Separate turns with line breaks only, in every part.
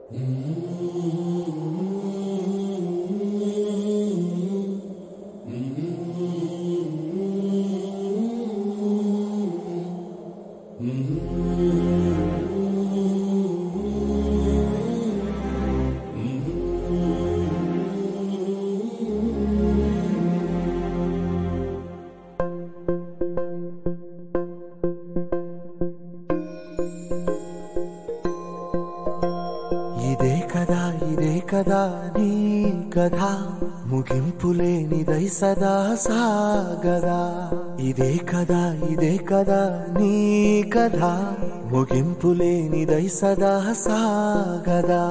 ఇదే కదా నీ కథ ముగింపులేనిదై సదా సాగదా. ఇదే కదా నీ కథ ముగింపులేనిదై సదా సాగదా.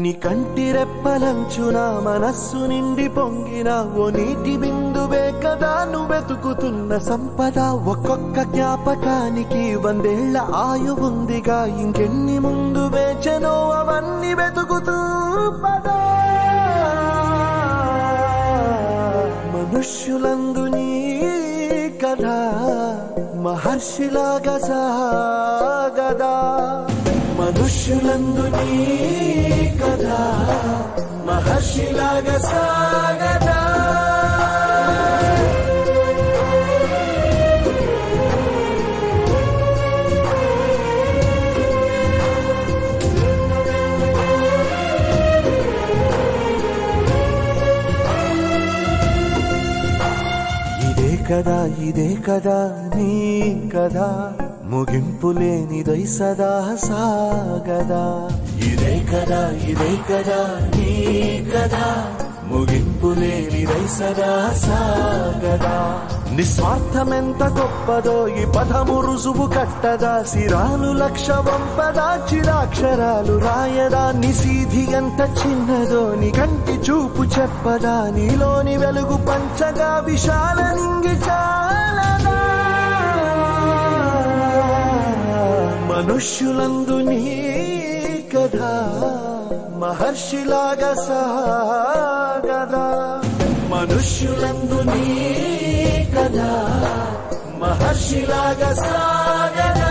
నీ కంటి రెప్పలంచున మనస్సు నిండి పొంగిన ఓ నీటి బిందువే కదా నువ్వెతుకుతున్న సంపద. ఒక్కొక్క జ్ఞాపకానికి 100 ఏళ్ల ఆయువుందిగా, ఇంకెన్ని ముందు వేచనో అవన్నీ వెతుకుతూ పదా. మనుష్యులందు నీ కథ మహర్షిలాగా సాగదా. మనుష్యులందు నీ కథ మహర్షిలాగా సాగదా. ఇదే కదా నీ కథ ముగింపులేనిదై సదా సాగదా. ఇదే కదా నీ కథ ముగింపులేనిదై సదా సాగదా. నిస్వార్థమెంత గొప్పదో ఈ పదము రుజువు కట్టదా. సిరాలు లక్ష వంపదా, చిరాక్షరాలు రాయదా. నిశీధి ఎంత చిన్నదో నీ కంటి చూపు చెప్పదా. నీలోని వెలుగు పంచగా విశాల నింగి చాలదా. మనుష్యులందు నీ కథ మహర్షిలాగా సాగదా. మనుష్యులందు నీ కథ మహర్షిలాగా సాగదా.